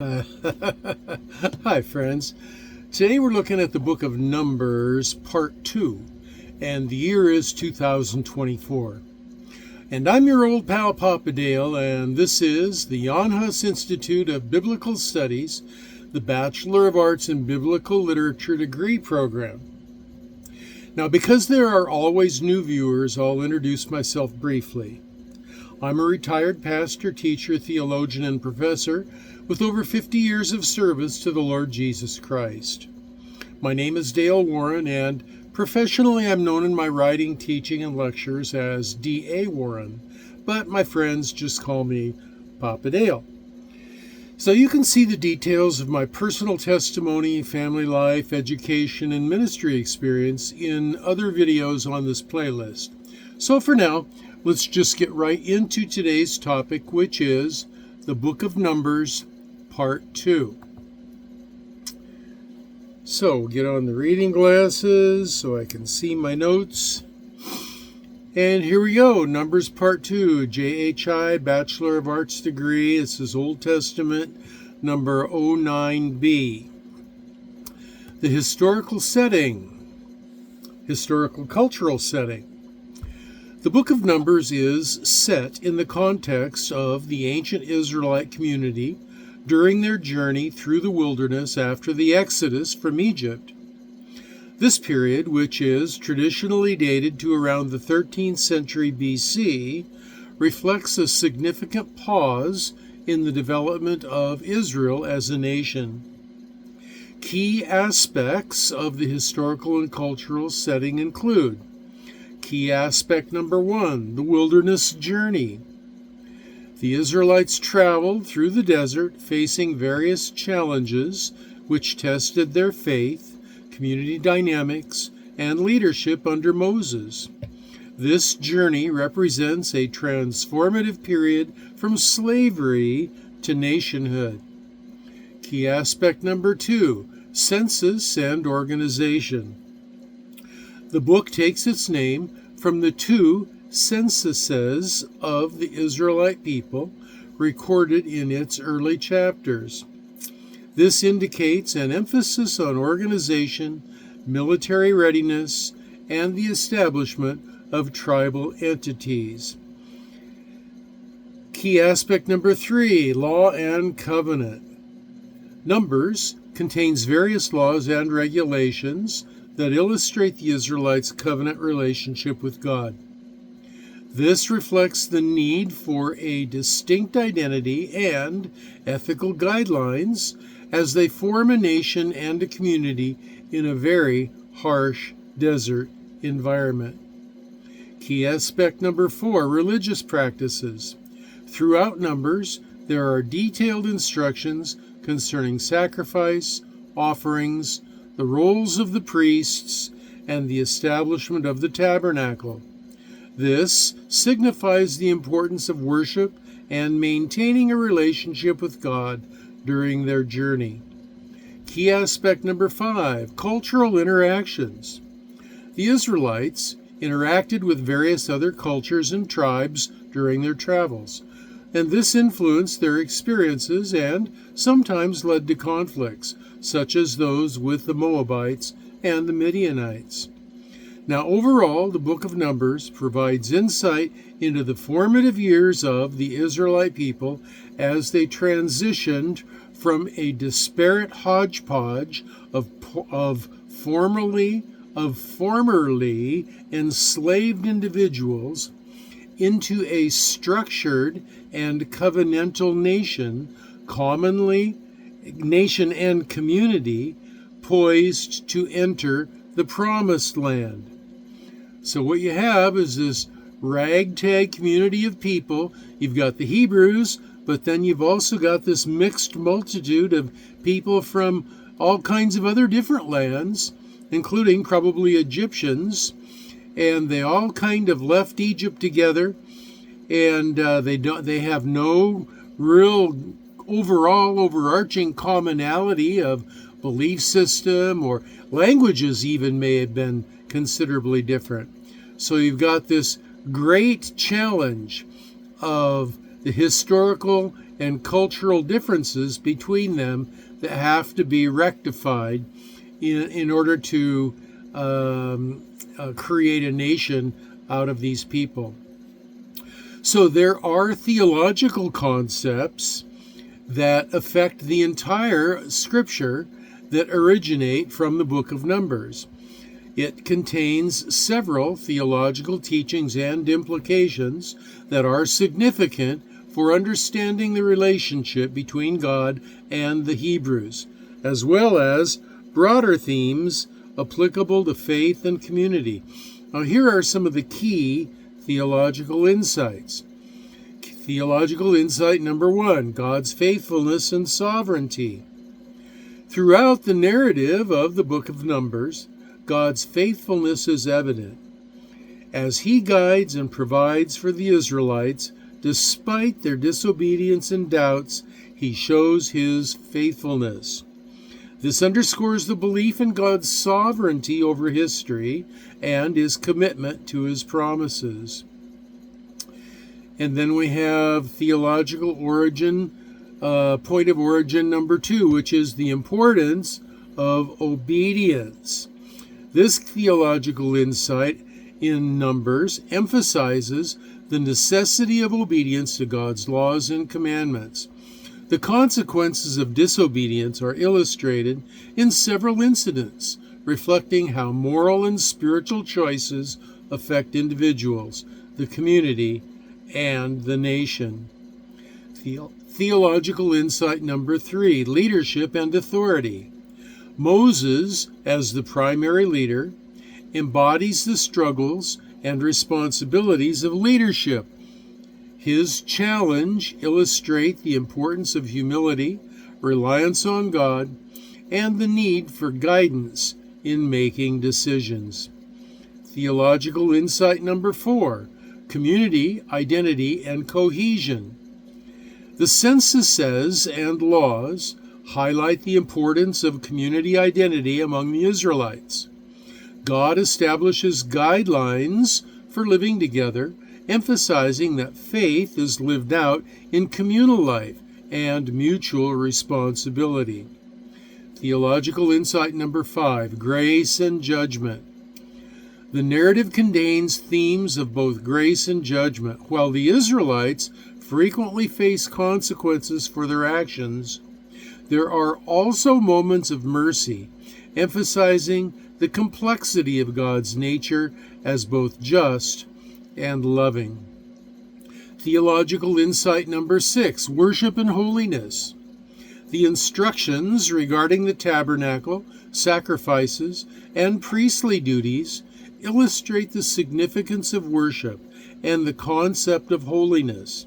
Hi, friends. Today we're looking at the book of Numbers, part 2, and the year is 2024. And I'm your old pal, Papa Dale, and this is the Jan Hus Institute of Biblical Studies, the Bachelor of Arts in Biblical Literature degree program. Now, because there are always new viewers, I'll introduce myself briefly. I'm a retired pastor, teacher, theologian, and professor with over 50 years of service to the Lord Jesus Christ. My name is Dale Warren, and professionally I'm known in my writing, teaching, and lectures as D.A. Warren, but my friends just call me Papa Dale. So you can see the details of my personal testimony, family life, education, and ministry experience in other videos on this playlist. So for now, let's just get right into today's topic, which is the Book of Numbers, Part 2. So, get on the reading glasses so I can see my notes. And here we go, Numbers Part 2, JHI Bachelor of Arts degree. This is Old Testament, number 09b. The historical cultural setting. The book of Numbers is set in the context of the ancient Israelite community during their journey through the wilderness after the Exodus from Egypt. This period, which is traditionally dated to around the 13th century BC, reflects a significant pause in the development of Israel as a nation. Key aspects of the historical and cultural setting include: key aspect number 1, the wilderness journey. The Israelites traveled through the desert facing various challenges which tested their faith, community dynamics, and leadership under Moses. This journey represents a transformative period from slavery to nationhood. Key aspect number 2, census and organization. The book takes its name from the two censuses of the Israelite people recorded in its early chapters. This indicates an emphasis on organization, military readiness, and the establishment of tribal entities. Key aspect number 3, law and covenant. Numbers contains various laws and regulations that illustrate the Israelites' covenant relationship with God. This reflects the need for a distinct identity and ethical guidelines as they form a nation and a community in a very harsh desert environment. Key aspect number 4, religious practices. Throughout Numbers, there are detailed instructions concerning sacrifice, offerings, the roles of the priests, and the establishment of the tabernacle. This signifies the importance of worship and maintaining a relationship with God during their journey. Key aspect number 5, cultural interactions. The Israelites interacted with various other cultures and tribes during their travels, and this influenced their experiences and sometimes led to conflicts, such as those with the Moabites and the Midianites. Now, overall, the book of Numbers provides insight into the formative years of the Israelite people as they transitioned from a disparate hodgepodge of formerly enslaved individuals into a structured and covenantal nation and community poised to enter the promised land. So what you have is this ragtag community of people. You've got the Hebrews, but then you've also got this mixed multitude of people from all kinds of other different lands, including probably Egyptians, and they all kind of left Egypt together, and they have no real overarching commonality of belief system, or languages even may have been considerably different. So you've got this great challenge of the historical and cultural differences between them that have to be rectified in order to create a nation out of these people. So there are theological concepts that affect the entire scripture that originate from the book of Numbers. It contains several theological teachings and implications that are significant for understanding the relationship between God and the Hebrews, as well as broader themes applicable to faith and community. Now, here are some of the key theological insights. Theological insight number 1, God's faithfulness and sovereignty. Throughout the narrative of the book of Numbers, God's faithfulness is evident as He guides and provides for the Israelites. Despite their disobedience and doubts, He shows His faithfulness. This underscores the belief in God's sovereignty over history and His commitment to His promises. And then we have theological origin, point of origin number 2, which is the importance of obedience. This theological insight in Numbers emphasizes the necessity of obedience to God's laws and commandments. The consequences of disobedience are illustrated in several incidents, reflecting how moral and spiritual choices affect individuals, the community, and the nation. Theological insight number 3, leadership and authority. Moses, as the primary leader, embodies the struggles and responsibilities of leadership. His challenge illustrates the importance of humility, reliance on God, and the need for guidance in making decisions. Theological insight number 4, community, identity, and cohesion. The censuses and laws highlight the importance of community identity among the Israelites. God establishes guidelines for living together, emphasizing that faith is lived out in communal life and mutual responsibility. Theological insight number 5, grace and judgment. The narrative contains themes of both grace and judgment. While the Israelites frequently face consequences for their actions, there are also moments of mercy, emphasizing the complexity of God's nature as both just and loving. Theological insight number 6, worship and holiness. The instructions regarding the tabernacle, sacrifices, and priestly duties illustrate the significance of worship and the concept of holiness.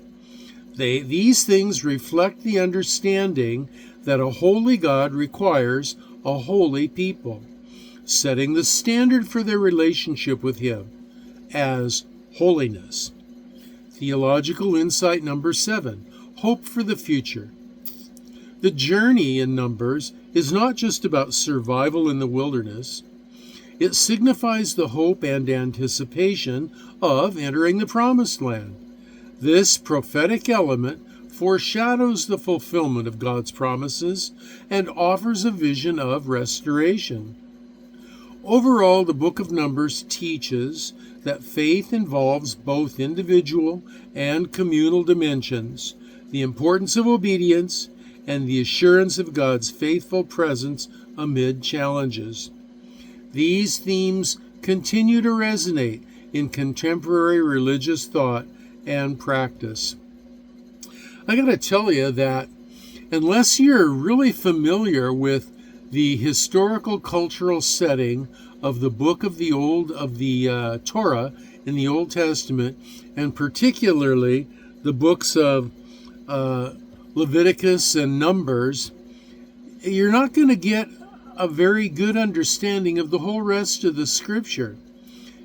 These things reflect the understanding that a holy God requires a holy people, setting the standard for their relationship with Him as holiness. Theological insight number 7, hope for the future. The journey in Numbers is not just about survival in the wilderness. It signifies the hope and anticipation of entering the Promised Land. This prophetic element foreshadows the fulfillment of God's promises and offers a vision of restoration. Overall, the book of Numbers teaches that faith involves both individual and communal dimensions, the importance of obedience, and the assurance of God's faithful presence amid challenges. These themes continue to resonate in contemporary religious thought and practice. I got to tell you that unless you're really familiar with the historical cultural setting of the book of the Torah in the Old Testament, and particularly the books of Leviticus and Numbers, you're not going to get a very good understanding of the whole rest of the Scripture.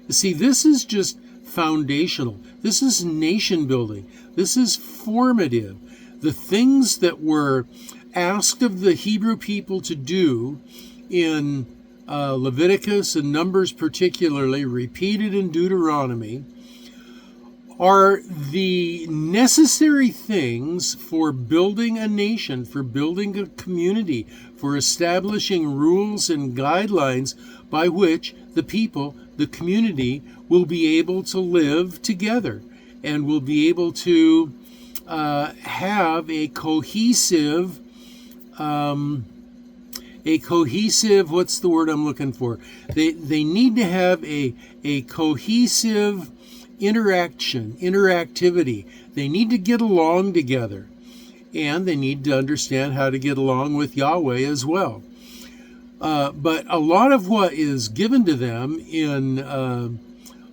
You see, this is just foundational. This is nation building. This is formative. The things that were asked of the Hebrew people to do in Leviticus and Numbers particularly, repeated in Deuteronomy, are the necessary things for building a nation, for building a community, for establishing rules and guidelines by which the people, the community, will be able to live together and will be able to have a cohesive, what's the word I'm looking for? They need to have a cohesive interactivity. They need to get along together, and they need to understand how to get along with Yahweh as well. But a lot of what is given to them in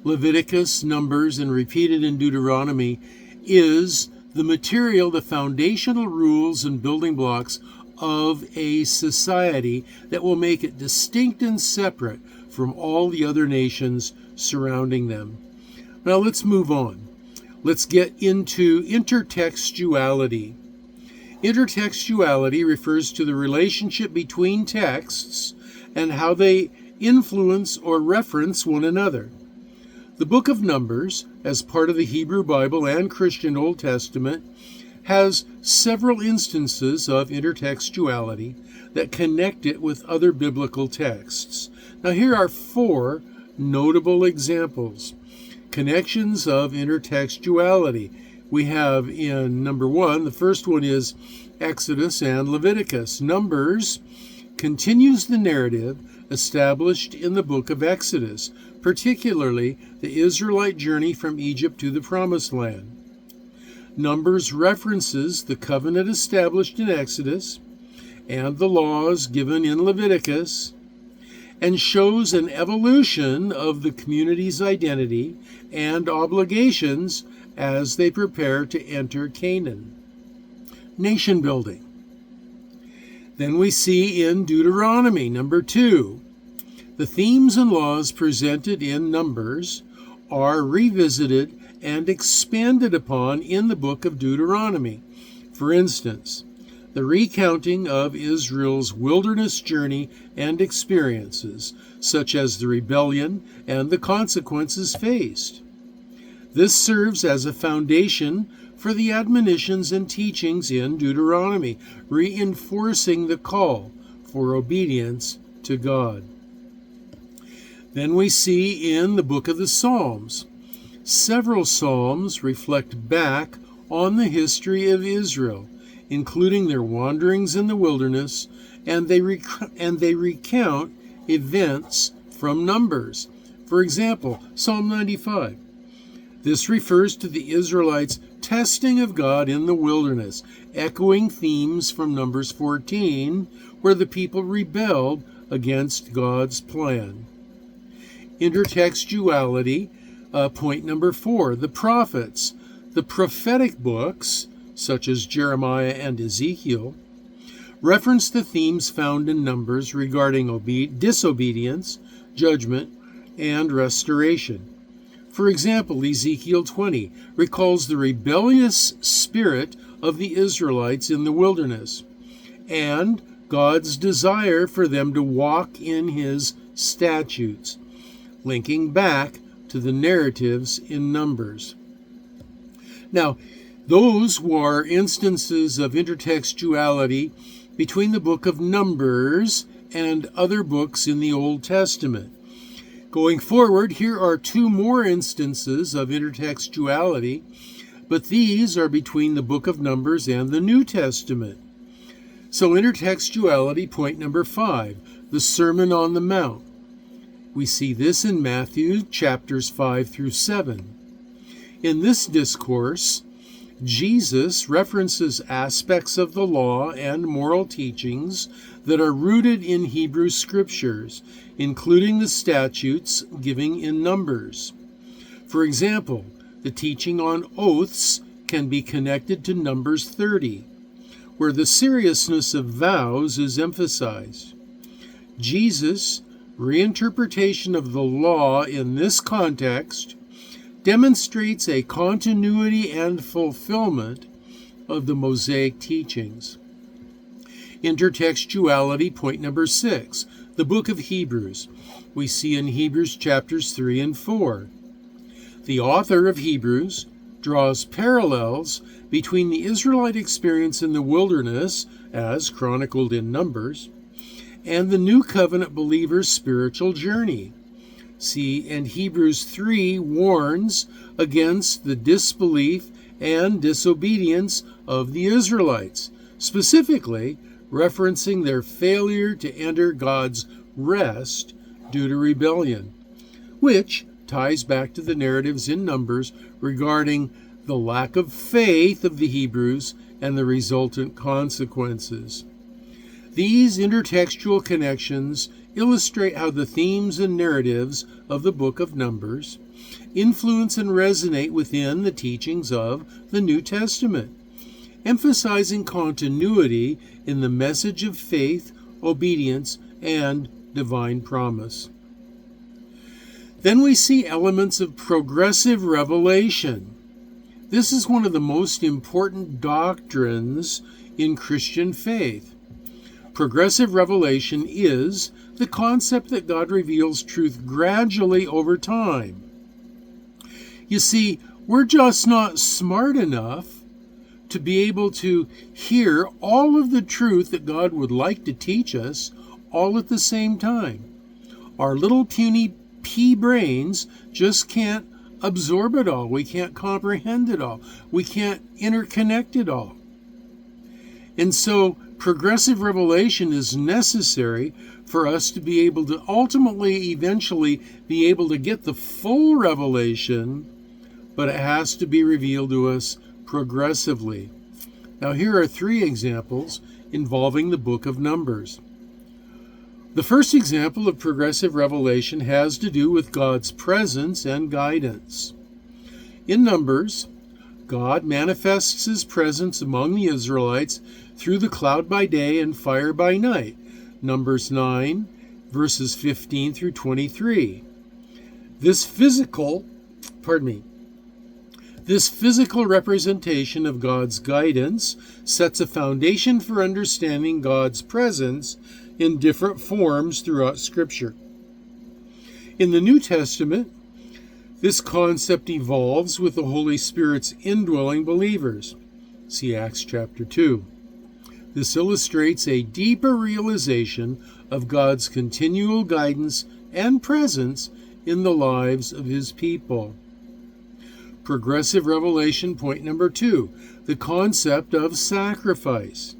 Leviticus, Numbers, and repeated in Deuteronomy is the material, the foundational rules and building blocks of a society that will make it distinct and separate from all the other nations surrounding them. Now let's move on. Let's get into intertextuality. Intertextuality refers to the relationship between texts and how they influence or reference one another. The book of Numbers, as part of the Hebrew Bible and Christian Old Testament, has several instances of intertextuality that connect it with other biblical texts. Now here are 4 notable examples. Connections of intertextuality. We have in number 1, the first one is Exodus and Leviticus. Numbers continues the narrative established in the book of Exodus, particularly the Israelite journey from Egypt to the Promised Land. Numbers references the covenant established in Exodus and the laws given in Leviticus, and shows an evolution of the community's identity and obligations as they prepare to enter Canaan. Nation building. Then we see in Deuteronomy, number 2, the themes and laws presented in Numbers are revisited and expanded upon in the book of Deuteronomy. For instance, the recounting of Israel's wilderness journey and experiences, such as the rebellion and the consequences faced. This serves as a foundation for the admonitions and teachings in Deuteronomy, reinforcing the call for obedience to God. Then we see in the book of the Psalms, several Psalms reflect back on the history of Israel, including their wanderings in the wilderness, and they recount events from Numbers. For example, Psalm 95. This refers to the Israelites' testing of God in the wilderness, echoing themes from Numbers 14, where the people rebelled against God's plan. Intertextuality, point number 4, the prophets. The prophetic books, such as Jeremiah and Ezekiel, reference the themes found in Numbers regarding disobedience, judgment, and restoration. For example, Ezekiel 20 recalls the rebellious spirit of the Israelites in the wilderness and God's desire for them to walk in His statutes, linking back to the narratives in Numbers. Now, those were instances of intertextuality between the book of Numbers and other books in the Old Testament. Going forward, here are 2 more instances of intertextuality, but these are between the book of Numbers and the New Testament. So intertextuality, point number 5, the Sermon on the Mount. We see this in Matthew chapters 5 through 7. In this discourse, Jesus references aspects of the law and moral teachings that are rooted in Hebrew scriptures, including the statutes given in Numbers. For example, the teaching on oaths can be connected to Numbers 30, where the seriousness of vows is emphasized. Jesus' reinterpretation of the law in this context demonstrates a continuity and fulfillment of the Mosaic teachings. Intertextuality, point number 6, the book of Hebrews. We see in Hebrews chapters 3 and 4. The author of Hebrews draws parallels between the Israelite experience in the wilderness, as chronicled in Numbers, and the New Covenant believer's spiritual journey. See, and Hebrews 3 warns against the disbelief and disobedience of the Israelites, specifically referencing their failure to enter God's rest due to rebellion, which ties back to the narratives in Numbers regarding the lack of faith of the Hebrews and the resultant consequences. These intertextual connections illustrate how the themes and narratives of the book of Numbers influence and resonate within the teachings of the New Testament, emphasizing continuity in the message of faith, obedience, and divine promise. Then we see elements of progressive revelation. This is one of the most important doctrines in Christian faith. Progressive revelation is the concept that God reveals truth gradually over time. You see, we're just not smart enough to be able to hear all of the truth that God would like to teach us all at the same time. Our little puny pea brains just can't absorb it all. We can't comprehend it all. We can't interconnect it all. And so progressive revelation is necessary for us to be able to ultimately, eventually, be able to get the full revelation, but it has to be revealed to us progressively. Now, here are 3 examples involving the book of Numbers. The first example of progressive revelation has to do with God's presence and guidance. In Numbers, God manifests his presence among the Israelites through the cloud by day and fire by night. Numbers 9, verses 15 through 23. This physical representation of God's guidance sets a foundation for understanding God's presence in different forms throughout Scripture. In the New Testament, this concept evolves with the Holy Spirit's indwelling believers. See Acts chapter 2. This illustrates a deeper realization of God's continual guidance and presence in the lives of his people. Progressive revelation point number 2, the concept of sacrifice.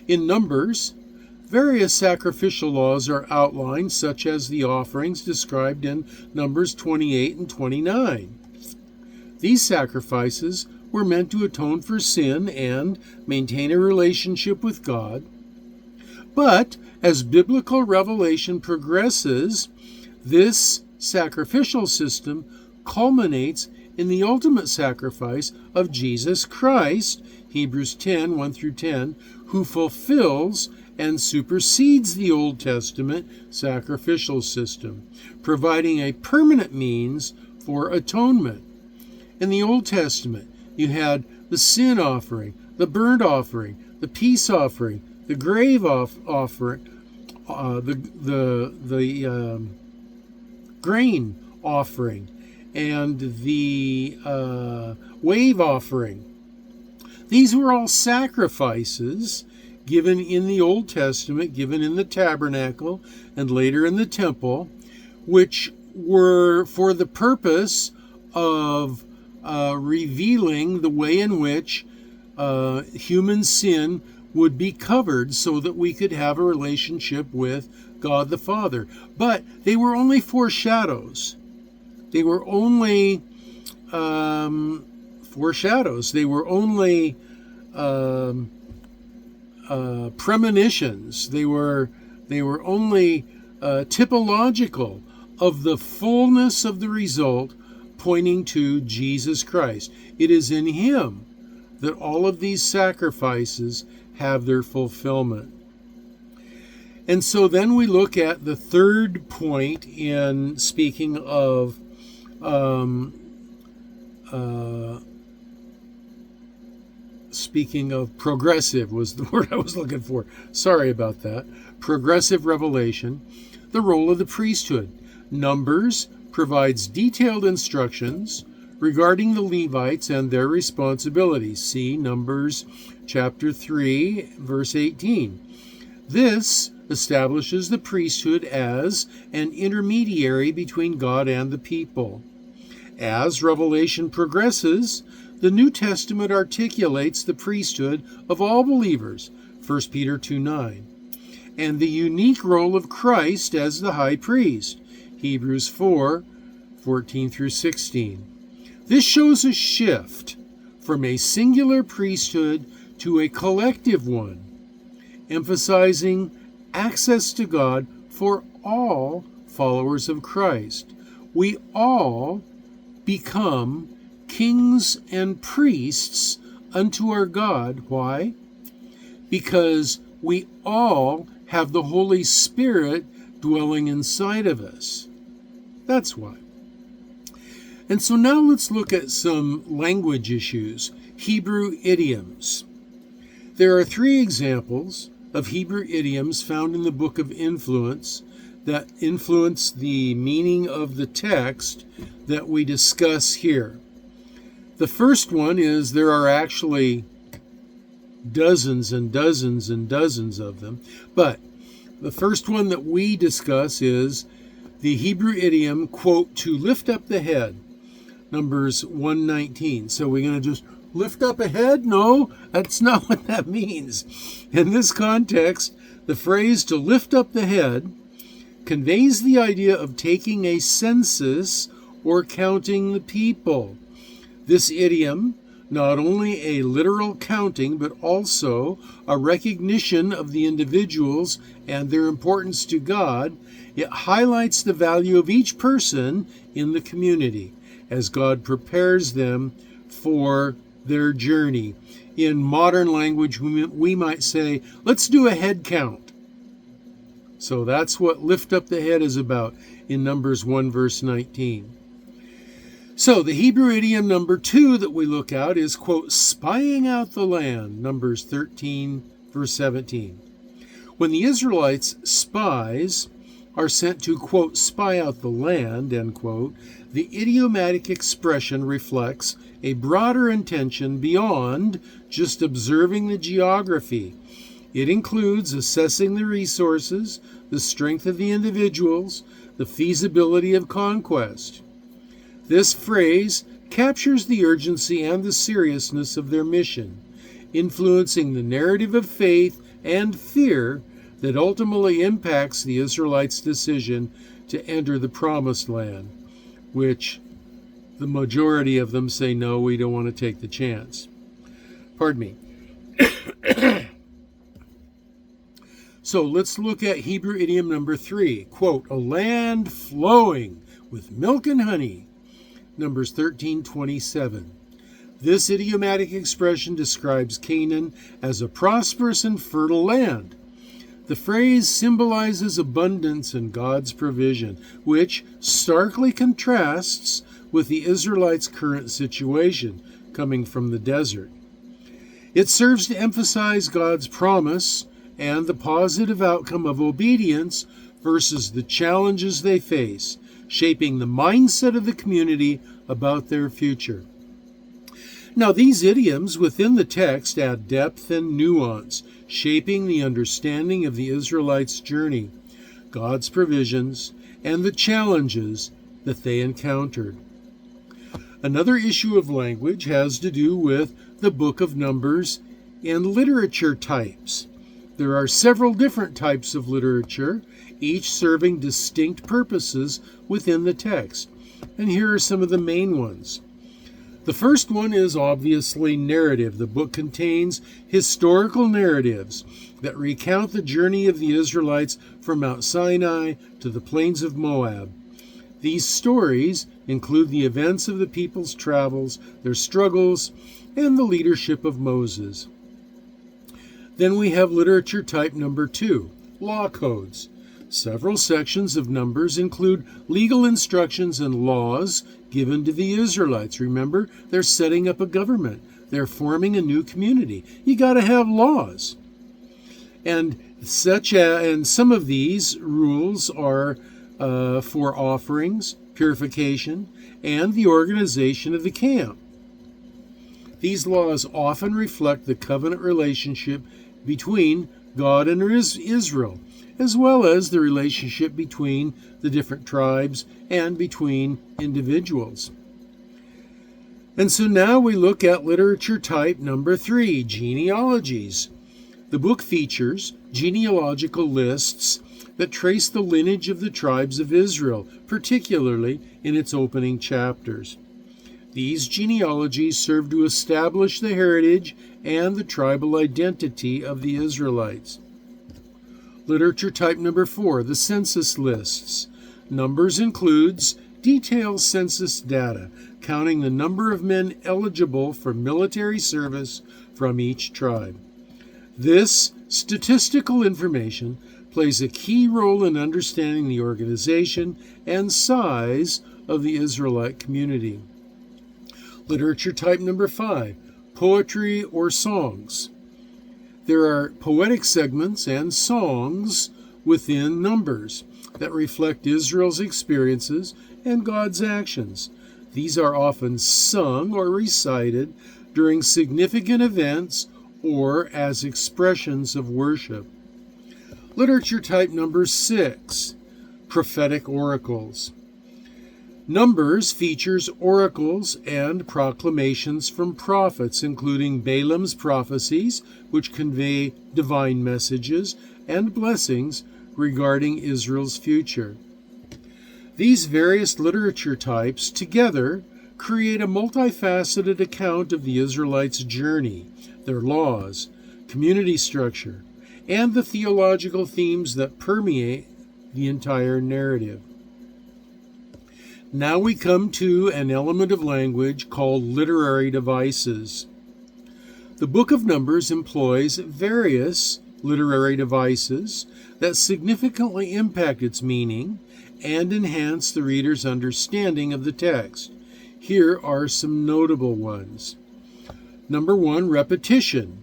In Numbers, various sacrificial laws are outlined, such as the offerings described in Numbers 28 and 29. These sacrifices were meant to atone for sin and maintain a relationship with God. But as biblical revelation progresses, this sacrificial system culminates in the ultimate sacrifice of Jesus Christ, Hebrews 10, 1 through 10, who fulfills and supersedes the Old Testament sacrificial system, providing a permanent means for atonement. In the Old Testament, you had the sin offering, the burnt offering, the peace offering, the grave offering, the grain offering, and the wave offering. These were all sacrifices given in the Old Testament, given in the tabernacle, and later in the temple, which were for the purpose of revealing the way in which human sin would be covered so that we could have a relationship with God the Father. But they were only foreshadows. They were only foreshadows. They were only premonitions. They were only typological of the fullness of the result, pointing to Jesus Christ. It is in him that all of these sacrifices have their fulfillment. And so then we look at the third point in speaking of progressive was the word I was looking for. Sorry about that. Progressive revelation, the role of the priesthood. Numbers provides detailed instructions regarding the Levites and their responsibilities. See Numbers chapter 3, verse 18. This establishes the priesthood as an intermediary between God and the people. As Revelation progresses, the New Testament articulates the priesthood of all believers, 1 Peter 2:9, and the unique role of Christ as the high priest, Hebrews 4:14 through 16. This shows a shift from a singular priesthood to a collective one, emphasizing access to God for all followers of Christ. We all become kings and priests unto our God. Why? Because we all have the Holy Spirit dwelling inside of us. That's why. And so now let's look at some language issues, Hebrew idioms. There are 3 examples of Hebrew idioms found in the Book of Influence that influence the meaning of the text that we discuss here. The first one is there are actually dozens and dozens and dozens of them, but the first one that we discuss is the Hebrew idiom, quote, to lift up the head, Numbers 1:19. So we're going to just lift up a head? No, that's not what that means. In this context, the phrase to lift up the head conveys the idea of taking a census or counting the people. This idiom, not only a literal counting, but also a recognition of the individuals and their importance to God, it highlights the value of each person in the community as God prepares them for their journey. In modern language, we might say, let's do a head count. So that's what lift up the head is about in Numbers 1, verse 19. So the Hebrew idiom number 2 that we look at is, quote, spying out the land, Numbers 13, verse 17. When the Israelites' spies are sent to, quote, spy out the land, end quote, the idiomatic expression reflects a broader intention beyond just observing the geography. It includes assessing the resources, the strength of the individuals, the feasibility of conquest. This phrase captures the urgency and the seriousness of their mission, influencing the narrative of faith and fear that ultimately impacts the Israelites' decision to enter the Promised Land, which the majority of them say, no, we don't want to take the chance. Pardon me. So let's look at Hebrew idiom number 3, quote, a land flowing with milk and honey, Numbers 13:27. This idiomatic expression describes Canaan as a prosperous and fertile land. The phrase symbolizes abundance and God's provision, which starkly contrasts with the Israelites' current situation, coming from the desert. It serves to emphasize God's promise and the positive outcome of obedience versus the challenges they face, shaping the mindset of the community about their future. Now, these idioms within the text add depth and nuance, shaping the understanding of the Israelites' journey, God's provisions, and the challenges that they encountered. Another issue of language has to do with the book of Numbers and literature types. There are several different types of literature, each serving distinct purposes within the text. And here are some of the main ones. The first one is obviously narrative. The book contains historical narratives that recount the journey of the Israelites from Mount Sinai to the plains of Moab. These stories include the events of the people's travels, their struggles, and the leadership of Moses. Then we have literature type number 2, law codes. Several sections of Numbers include legal instructions and laws given to the Israelites. Remember, they're setting up a government. They're forming a new community. You got to have laws. And some of these rules are for offerings, purification, and the organization of the camp. These laws often reflect the covenant relationship between God and Israel, as well as the relationship between the different tribes and between individuals. And so now we look at literature type number 3, genealogies. The book features genealogical lists that trace the lineage of the tribes of Israel, particularly in its opening chapters. These genealogies serve to establish the heritage and the tribal identity of the Israelites. Literature type number 4, the census lists. Numbers includes detailed census data, counting the number of men eligible for military service from each tribe. This statistical information plays a key role in understanding the organization and size of the Israelite community. Literature type number 5, poetry or songs. There are poetic segments and songs within Numbers that reflect Israel's experiences and God's actions. These are often sung or recited during significant events or as expressions of worship. Literature type number 6, prophetic oracles. Numbers features oracles and proclamations from prophets, including Balaam's prophecies, which convey divine messages and blessings regarding Israel's future. These various literature types together create a multifaceted account of the Israelites' journey, their laws, community structure, and the theological themes that permeate the entire narrative. Now we come to an element of language called literary devices. The Book of Numbers employs various literary devices that significantly impact its meaning and enhance the reader's understanding of the text. Here are some notable ones. Number 1, repetition.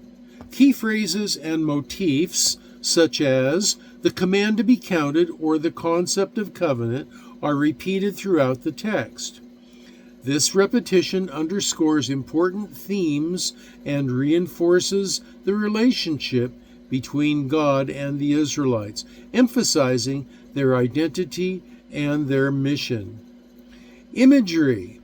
Key phrases and motifs such as the command to be counted or the concept of covenant are repeated throughout the text. This repetition underscores important themes and reinforces the relationship between God and the Israelites, emphasizing their identity and their mission. Imagery.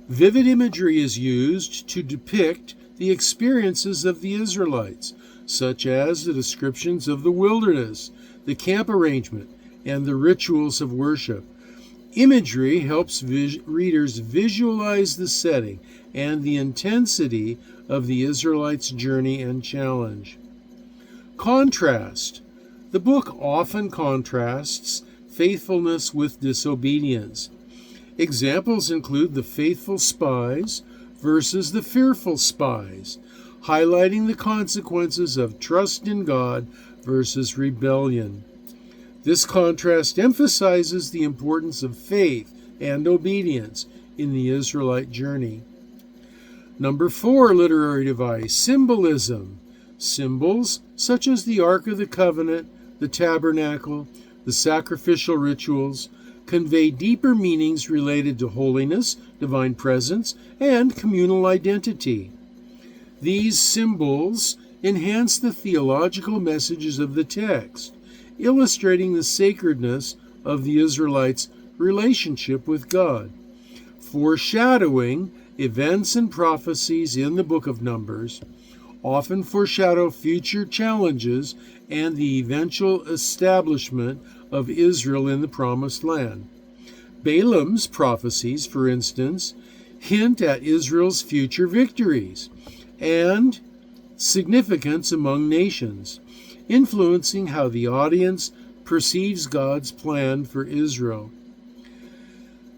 Vivid imagery is used to depict the experiences of the Israelites, such as the descriptions of the wilderness, the camp arrangement, and the rituals of worship. Imagery helps readers visualize the setting and the intensity of the Israelites' journey and challenge. Contrast. The book often contrasts faithfulness with disobedience. Examples include the faithful spies versus the fearful spies, highlighting the consequences of trust in God versus rebellion. This contrast emphasizes the importance of faith and obedience in the Israelite journey. Number 4, literary device, symbolism. Symbols such as the Ark of the Covenant, the tabernacle, the sacrificial rituals convey deeper meanings related to holiness, divine presence, and communal identity. These symbols enhance the theological messages of the text, illustrating the sacredness of the Israelites' relationship with God. Foreshadowing events and prophecies in the book of Numbers often foreshadow future challenges and the eventual establishment of Israel in the Promised Land. Balaam's prophecies, for instance, hint at Israel's future victories and significance among nations, influencing how the audience perceives God's plan for Israel.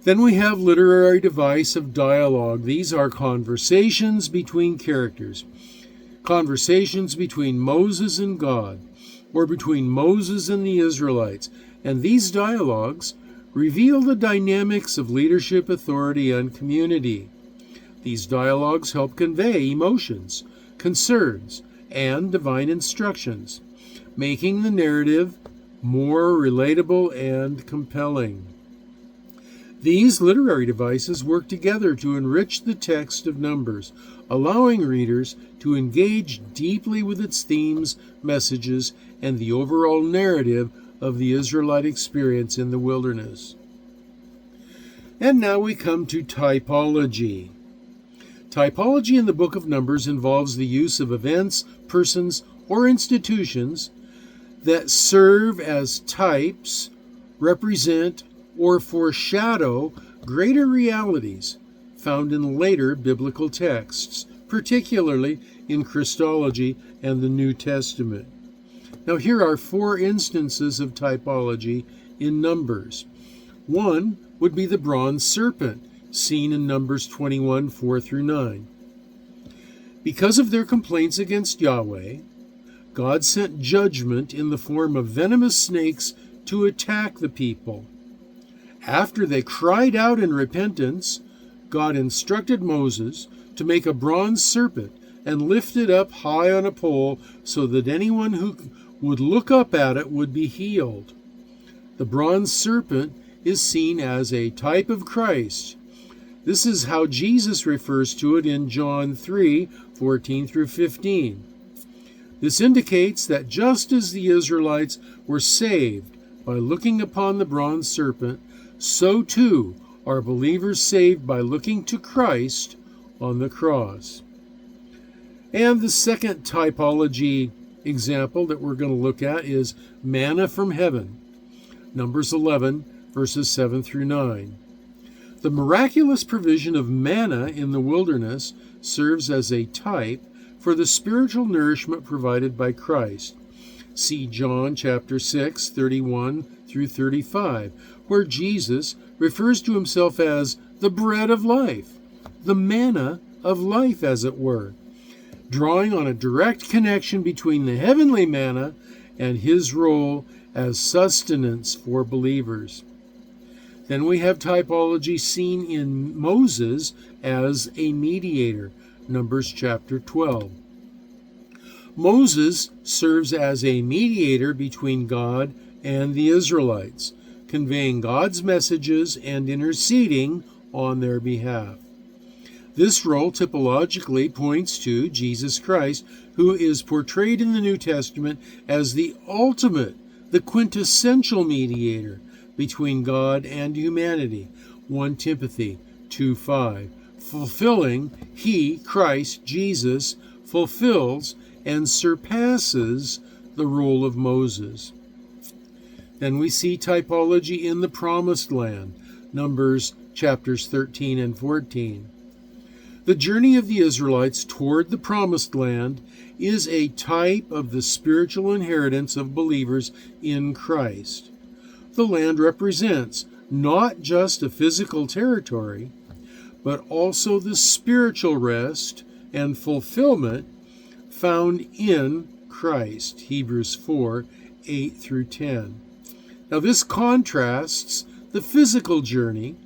Then we have literary device of dialogue. These are conversations between characters, conversations between Moses and God, or between Moses and the Israelites, and these dialogues reveal the dynamics of leadership, authority, and community. These dialogues help convey emotions, concerns, and divine instructions, making the narrative more relatable and compelling. These literary devices work together to enrich the text of Numbers, allowing readers to engage deeply with its themes, messages, and the overall narrative of the Israelite experience in the wilderness. And now we come to typology. Typology in the book of Numbers involves the use of events, persons, or institutions that serve as types, represent, or foreshadow greater realities found in later biblical texts, particularly in Christology and the New Testament. Now here are 4 instances of typology in Numbers. One would be the bronze serpent, seen in Numbers 21, 4 through 9. Because of their complaints against Yahweh, God sent judgment in the form of venomous snakes to attack the people. After they cried out in repentance, God instructed Moses to make a bronze serpent and lift it up high on a pole so that anyone who would look up at it would be healed. The bronze serpent is seen as a type of Christ. This is how Jesus refers to it in John 3, 14 through 15. This indicates that just as the Israelites were saved by looking upon the bronze serpent, so too are believers saved by looking to Christ on the cross. And the second typology example that we're going to look at is manna from heaven, Numbers 11, verses 7 through 9. The miraculous provision of manna in the wilderness serves as a type for the spiritual nourishment provided by Christ. See John chapter 6, 31 through 35, where Jesus refers to himself as the bread of life, the manna of life, as it were, drawing on a direct connection between the heavenly manna and his role as sustenance for believers. Then we have typology seen in Moses as a mediator, Numbers chapter 12. Moses serves as a mediator between God and the Israelites, conveying God's messages and interceding on their behalf. This role typologically points to Jesus Christ, who is portrayed in the New Testament as the ultimate, the quintessential mediator between God and humanity, 1 Timothy 2:5, fulfilling, he, Christ, Jesus, fulfills and surpasses the role of Moses. Then we see typology in the Promised Land, Numbers chapters 13 and 14. The journey of the Israelites toward the Promised Land is a type of the spiritual inheritance of believers in Christ. The land represents not just a physical territory, but also the spiritual rest and fulfillment found in Christ, Hebrews 4, 8 through 10. Now this contrasts the physical journey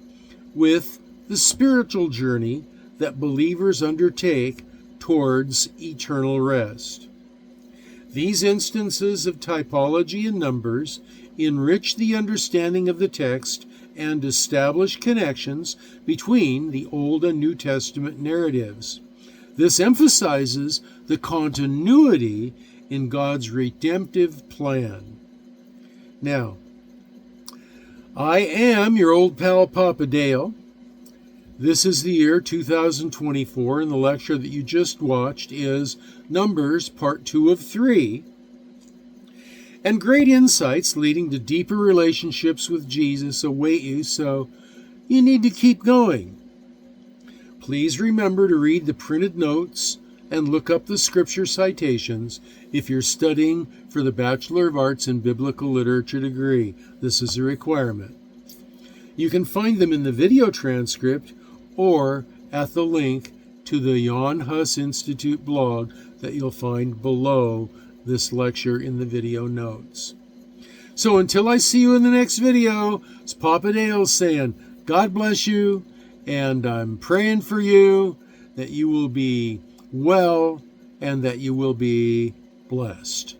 with the spiritual journey that believers undertake towards eternal rest. These instances of typology in Numbers enrich the understanding of the text and establish connections between the Old and New Testament narratives. This emphasizes the continuity in God's redemptive plan. Now, I am your old pal Papa Dale. This is the year 2024, and the lecture that you just watched is Numbers, Part 2 of 3. And great insights leading to deeper relationships with Jesus await you, so you need to keep going. Please remember to read the printed notes and look up the scripture citations if you're studying for the Bachelor of Arts in Biblical Literature degree. This is a requirement. You can find them in the video transcript or at the link to the Jan Hus Institute blog that you'll find below this lecture in the video notes. So until I see you in the next video, it's Papa Dale saying, God bless you, and I'm praying for you that you will be well and that you will be blessed.